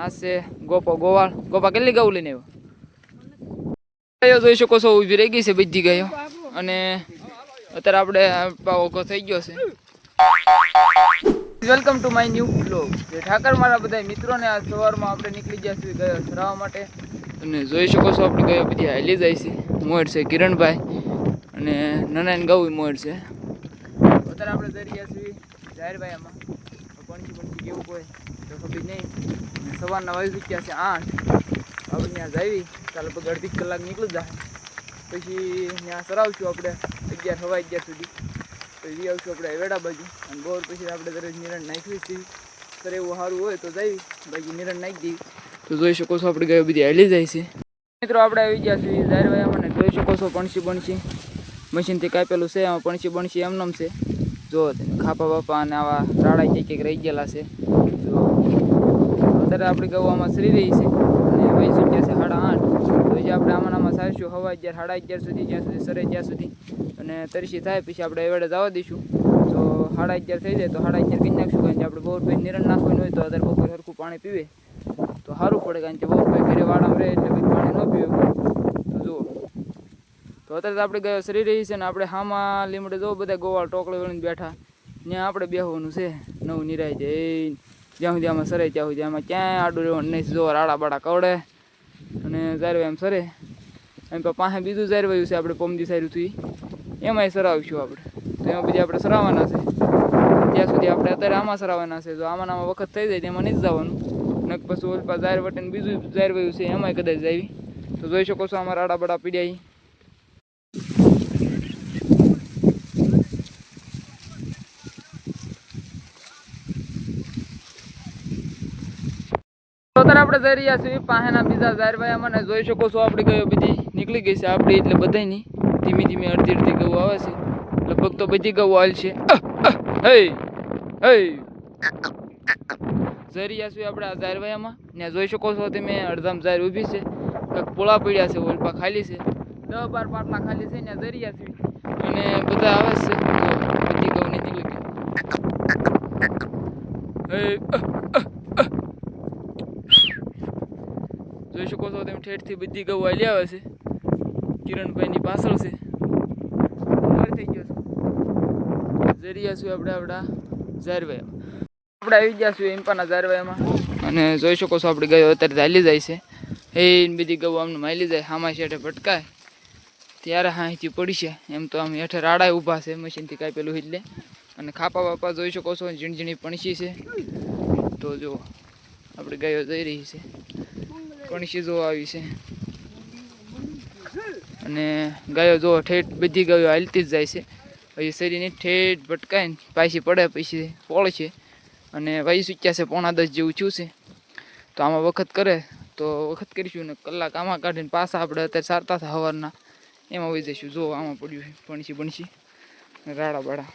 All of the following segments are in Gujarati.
આ છે ગોપાલ ગોપા કેટલી ગાઉ લઈને આવ્યો જોઈ શકો છો ઊભી રહી ગઈ છે બધી ગાયો અને અત્યારે આપણે ઓઘો થઈ ગયો છે. Welcome to my new blog. Thakar મારા બધા મિત્રોને આ સવારમાં આપણે નીકળી ગયા છીએ ગાયો ચરાવવા માટે અને જોઈ શકો છો આપણે ગાયો બધી હાલી જાય છે. મોર છે કિરણભાઈ અને નાના ગાઉ મોર છે. અત્યારે આપણે જઈ રહ્યા છીએ જાહેરભાઈ આમાં પણજી કેવું હોય તો ખબર નહીં. સવારના વાગી ગયા છે 8. આપણે ત્યાં જાવી ચાલો લગભગ અડધી કલાક નીકળી જાય પછી ત્યાં સરાવશું આપણે 11 સવા 11 સુધી પછી આવશું આપણે વેડા બાજુ અને બોર પછી આપણે દરરોજ નિરણ નાખવી છીએ. સર એવું સારું હોય તો જઈ બાકી નિરણ નાખી દઈએ. તો જોઈ શકો છો આપણે ગાયો બધી હાલી જાય છે. મિત્રો આપણે આવી ગયા છીએ જાહેરભાઈ આમાં જોઈ શકો છો પણસી મશીનથી કાપેલું છે. આમાં પણસી એમનેમ છે. જો ખાપા બાપા અને આવા રાડા કંઈક રહી ગયેલા છે. જો અત્યારે આપણી ગૌ આમાં સરી રહી છે અને વહી શક્યા છે 8:30. તો જે આપણે આમાં સારશું સવા 11 સાડા 11 સુધી જ્યાં સુધી સરે ત્યાં સુધી અને તરસી થાય પછી આપણે એવડે જવા દઈશું. તો 11:30 થઈ જાય તો 11:30 કરી નાખશું. કારણ કે આપણે બહુ પછી નિરણ નાખવાનું હોય તો અત્યારે બપોર સરખું પાણી પીવે તો સારું પડે. કારણ કે બહુ ભાઈ ઘરે વાળામાં રહે એટલે પછી પાણી ન પીવે. તો જુઓ તો અત્યારે આપણે ગયો સરી રહી છે ને આપણે હામાં લીમડે જો બધા ગોવાળ ટોકળે વળીને બેઠા ત્યાં આપણે બેહવાનું છે. નવું નિરાય જાય જ્યાં સુધી આમાં સરે ત્યાં સુધી આમાં ક્યાંય આડું રહેવાનું નહીં. જો રાડા બાડા કવડે અને જારવાય એમ સરે એમ પાસે બીજું જારવાયું છે આપણે પમદી સાર્યું હતું એમાંય સરાવીશું આપણે. તો એમાં બધી આપણે સરાવવાના છે ત્યાં સુધી આપણે અત્યારે આમાં સરાવવાના છે. જો આમાં વખત થઈ જાય તેમાં નહીં જ જવાનું નક પછી ઓલપા જાર વટીને બીજું જારવાયું છે એમાંય કદાચ જાવી. તો જોઈ શકો છો આમાં રાડા બાડા પીડ્યા. અત્યારે આપણે જઈ રહ્યા છીએ પાસેના બીજા જાહેરભાઈ મને જોઈ શકો છો આપણી ગયો બધી નીકળી ગઈ છે. આપણી એટલે બધાની ધીમી ધીમી અડધી ગૌ આવે છે. લગભગ તો બધી ગૌ હાલ છે. જઈ રહ્યા છીએ આપણે આ જાહેરભાઈમાં ત્યાં જોઈ શકો છો તમે અડધામ જાહેર ઊભી છે. કંઈક પોળા પડ્યા છે ઓલપા ખાલી છે 10-12 પાટલા ખાલી છે. ત્યાં જઈ રહ્યા છીએ અને બધા આવે છે. બધી ગૌ નીકળી ગઈ. જોઈ શકો છો તેમ ઠેઠથી બધી ગૌ હાલી આવે છે. કિરણભાઈની પાછળ છે થઈ ગયો છે. જઈ રહ્યા છીએ આપણે આપણા જાહેરભાઈમાં. આપણે આવી ગયા છીએ ઇમ્પાના જાહેરભાઈમાં અને જોઈ શકો છો આપણી ગાયો અત્યારે હાલી જાય છે. એ બધી ગૌ આમને હાલી જાય હામા શેઠે ભટકાય ત્યારે હાંથી પડી છે. એમ તો આમ હેઠે રાડા ઊભા છે મશીનથી કાપેલું એટલે. અને ખાપા બાપા જોઈ શકો છો ઝીણી પણસી છે. તો જો આપણી ગાયો જઈ રહી છે. પણસી જો આવી છે અને ગાયો જો ઠેઠ બધી ગાયો હાલતી જ જાય છે. પછી શરીરની ઠેઠ ભટકાય ને પાછી પડે પછી પોળ છે અને વહી સૂક્યા છે 9:30 જેવું થયું છે. તો આમાં વખત કરે તો વખત કરીશું ને કલાક આમાં કાઢીને પાછા આપણે અત્યારે સારતા હતા સવારના એમાં વહી જઈશું. જો આમાં પડ્યું છે પણસી રાડા બાડા.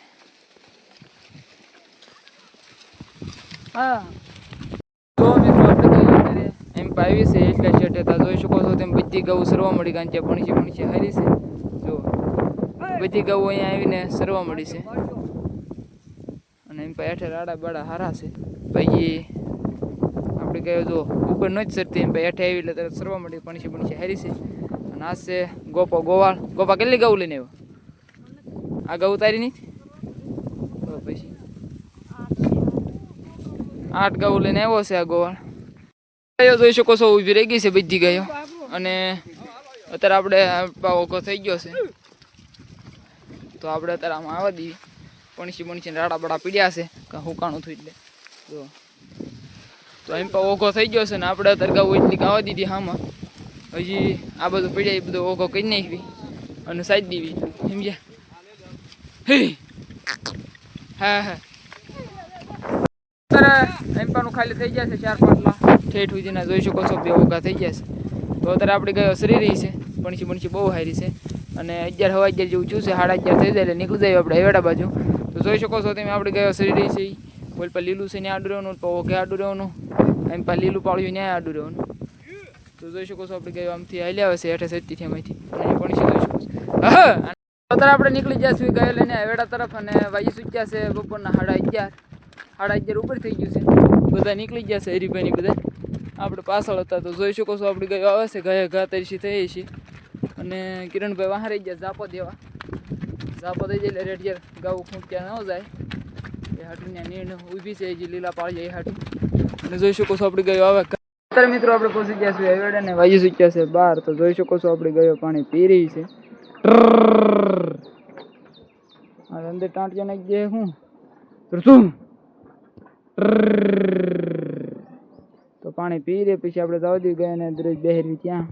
હા તો મિત્રો આપણે એમ પાવી છે એટલે શેઠે જોઈ શકો છો તેમ બધી ગૌ સરવા મળી. કારણ કે પણસી હારી છે. જો બધી ગૌ અહીંયા આવીને સરવા મળી છે અને એમ હેઠે રાડા બાડા હારા છે. પછી આપણે ગયો જો ઉપર ન જ સરતી એમ હેઠે આવી એટલે તરત સરવા મળી. પણસી હારી છે. અને આ છે ગોપા કેટલી ગૌ લઈને આવ્યો? આ ગૌ તારી નહીં તો પછી 8 ગૌ લઈને આવ્યો છે આ ગોવાળ. જોઈ શકો છો ઊભી રહી ગઈ છે બધી ગાયો અને અત્યારે આપણે ઓઘો થઈ ગયો છે. તો આપણે અત્યારે આમાં આવવા દઈએ. પણસી રાડા બાડા પીડ્યા છે કાં હુકાણું થયું એટલે. જો તો એમ પણ ઓઘો થઈ ગયો છે ને આપણે અત્યારે ગાવું એટલી આવવા દીધી હામાં. હજી આ બધું પીડ્યા એ બધું ઓઘો કરી નાખવી અને સાઈડ દેવી સમજ્યા. હા અત્યારે એમ્પાનું ખાલી થઈ ગયા છે 4 પાટલા ઠેઠ સુધીના જોઈ શકો છો. 2 ઓઘા થઈ ગયા છે. તો અત્યારે આપણી ગાયો સરી રહી છે. પણસી બહુ હારી છે અને 11 સવા 11 જેવું થયું છે. 11:30 થઈ જાય એટલે નીકળી જાય આપણે એવેડા બાજુ. તો જોઈ શકો છો તમે આપણી ગાયો સરી રહી છે. ઓલ પર લીલું છે ત્યાં આડું રહેવાનું, ઓઘે આડું રહેવાનું, એમ પર લીલું પાળ્યું ત્યાં આડું રહેવાનું. તો જોઈ શકો છો આપણી ગાયો આમથી હાલી આવે છે હેઠે સજતી એમાંથી અને પણસી જોઈ શકો છો. અત્યારે આપણે નીકળી ગયા છીએ ગાયો લઈને એવેડા તરફ અને વાગી સૂક્યા છે બપોરના 11:30 ઉપર થઈ ગયું છે. બધા નીકળી ગયા છે હરીભાઈની બધા આપણે પાછળ હતા તો જોઈ શકો છો આપણી ગાયો આવે છે ગાય ઘા તરીસી થઈ છે અને કિરણભાઈ વાહ રહી ગયા ઝાપો દેવા ઝાપો થઈ જાય એટલે રેડિયર ગાવું ખૂંટ્યા ન જાય એ હાટું નીણ ઊભી છે જે લીલા પાળી જાય એ હાટું અને જોઈ શકો છો આપણી ગાયો આવે અત્યારે મિત્રો આપણે પહોંચી ગયા છીએ હવેડે ને વાજી ચૂક્યા છે બહાર તો જોઈ શકો છો આપણી ગાયો પાણી પી રહી છે અંદર ટાંટિયા નાખી દે હું શું તો પાણી પી રે પછી આપણે જવા દઈએ ગયા ને દરરોજ બેહરી ત્યાં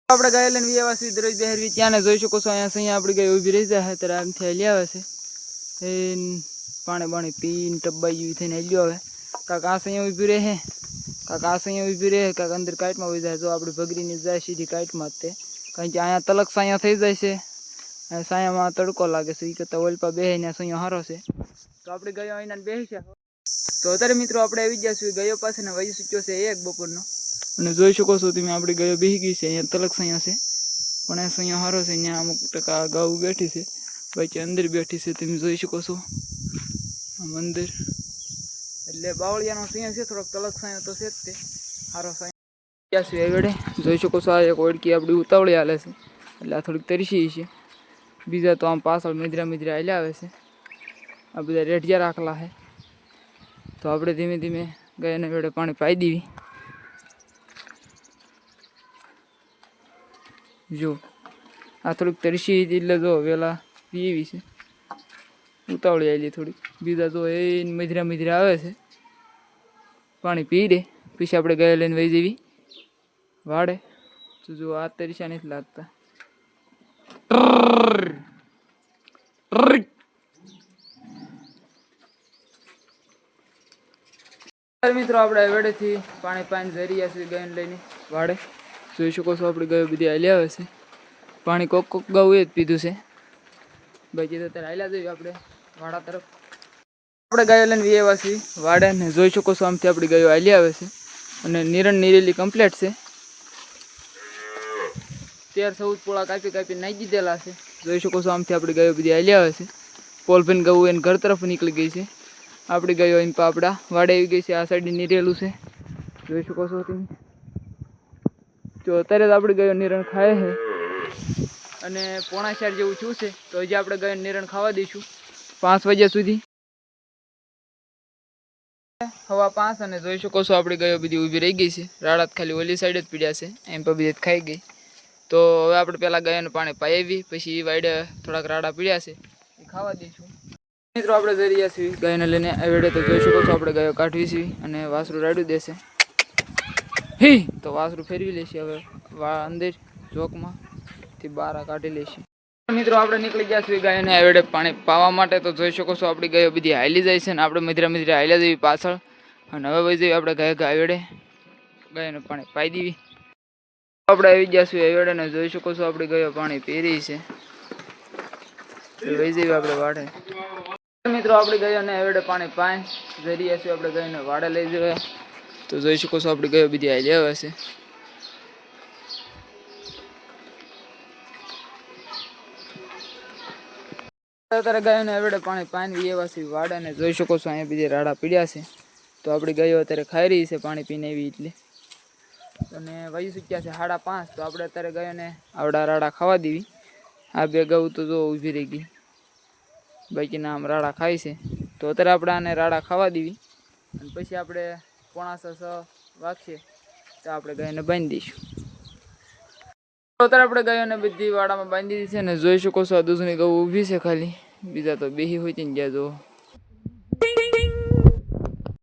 આપણે ગાય લઈને વ્યવા છીએ દરરોજ બહેરવી ત્યાં જોઈ શકો છો અહીંયા આપણી ગાય ઊભી રહી જાય ત્યારે આમથી હલી આવે છે પાણી બાણી પીને ટબ્બાઈ જેવી થઈને હલ્યો આવે કાંક આ અહીંયા ઊભી રહે કાંક આ અહીંયા ઊભી રહે કાંક અંદર કાંટમાં ઉભી જાય જો આપણી ભગરીની જાય સીધી કાંટમાં જ તે કારણ કે અહીંયા તલક સાયા થઈ જાય છે સાયામાં તડકો લાગે છે એ કરતાં ઓલપા બેહીને સાયા હારો છે તો આપણે ગયો અહીંના બેસી છે તો અત્યારે મિત્રો આપણે આવી ગયા છીએ ગયો પાસે ને વહી ચૂક્યો છે એક બપોરનો અને જોઈ શકો છો તમે આપણી ગયો બેસી ગઈ છે અહીંયા તલક સાયા છે પણ આ સાયા હારો છે અહીંયા અમુક ટકા ગાઉ બેઠી છે બાકી અંદર બેઠી છે તમે જોઈ શકો છો આમ અંદર એટલે બાવળિયાનો સિંહ છે થોડોક તલક સાયો તો છે જ તે હારો સાયો છે વેડે જોઈ શકો છો આ એક ઓળકી આપણી ઉતાવળી હાલે છે એટલે આ થોડીક તરસી છે બીજા તો આમ પાછળ મિદ્રા હાલ્યા આવે છે આ બધા રેઢિયા રાખલા છે તો આપણે ધીમે ધીમે ગાયને વેડે પાણી પાઈ દેવી જો આ થોડીક તરસી એટલે જો વેલા પીવી છે ઉતાવળી આવેલી થોડીક બીજા તો એ મિધરા આવે છે પાણી પી દે પછી આપણે ગાય લઈને વહી જવી વાડે તો જો આ તરીસા નથી લાગતા મિત્રો આપણે વેડેથી પાણી પાણી જરી છે ગાયને લઈને વાડે જોઈ શકો છો આપણી ગાયો બધી હાલી આવે છે પાણી કોક ગાવું એ જ પીધું છે બાકી તો અત્યારે હાલ્યા જોઈએ આપણે વાડા તરફ આપણે ગાયો લઈને વ્યવા છીએ વાડે ને જોઈ શકો છો આમથી આપણી ગાયો હાલી આવે છે અને નિરણ નીરેલી કમ્પ્લીટ છે 13-14 પોળા કાપી નાખી દીધેલા છે જોઈ શકો છો આમથી આપણી ગાયો બધી હાલી આવે છે પોલફેન ગાવું એને ઘર તરફ નીકળી ગઈ છે આપણી ગાયો એને પાપડા વાડે આવી ગઈ છે આ સાઈડ નીરેલું છે જોઈ શકો છો તમે જો અત્યારે જ આપણી ગાયો નિરણ ખાય છે અને 3:45 જેવું થયું છે તો હજી આપણે ગાયો નિરણ ખાવા દઈશું 5 વાગ્યા સુધી 5:15 અને જોઈ શકો છો આપણી ગાયો બધી ઊભી રહી ગઈ છે રાડા ખાલી ઓલી સાઈડ જ પીડ્યા છે એમ પર બધી ખાઈ ગઈ તો હવે આપણે પહેલાં ગાયોને પાણી પાઈ આવી પછી વાડે થોડાક રાડા પીડ્યા છે એ ખાવા દઈશું મિત્રો આપણે જઈ રહ્યા છીએ ગાયને લઈને વેડે તો જોઈ શકો છો આપણે ગાયો કાઢવી છીએ અને વાસરું રાડ્યું દેશે તો વાસરું ફેરવી લેશે હવે અંદર ચોકમાંથી બહાર કાઢી લેશે મિત્રો આપણે નીકળી ગયા છીએ ગાયને વેડે પાણી પાવા માટે તો જોઈ શકો છો આપણી ગાયો બધી હાલી જાય છે ને આપણે મિધરા હાલ્યા જઈએ પાછળ અને હવે વહી જઈએ આપણે ગાય વેડે ગાયને પાણી પાઈ દેવી આપણે આવી ગયા છીએ વેડે ને જોઈ શકો છો આપણી ગાયો પાણી પી રહી છે વહી જઈએ આપણે વાડે મિત્રો આપણી ગાયોને વેડે પાણી પાઈ જઈ રહ્યા છીએ આપણે ગાયને વાડે લઈ જઈએ તો જોઈ શકો છો આપણી ગાયો બધી હાલી આવે છે અત્યારે ગાયોને વેડે પાણી પાણી એવા છે વાડે ને જોઈ શકો છો અહીંયા બીજી રાડા પીડ્યા છે તો આપણી ગાયો અત્યારે ખાઈ રહી છે પાણી પીને એવી એટલે અને વહી ચૂક્યા છે 5:30 તો આપણે અત્યારે ગાયોને આવડા રાડા ખાવા દેવી આ બે ગાઉ તો જો ઊભી રહી ગઈ બાકીના આમ રાડા ખાય છે તો અત્યારે આપણે આને રાડા ખાવા દેવી અને પછી આપણે 5:45 વાગશે તો આપણે ગાયોને બાંધી દઈશું અત્યારે આપણે ગાયોને બધી વાડામાં બાંધી દીધી છે ને જોઈ શકો છો દૂધની ગૌ ઊભી છે ખાલી બીજા તો બેહી હોય ને ગયા જો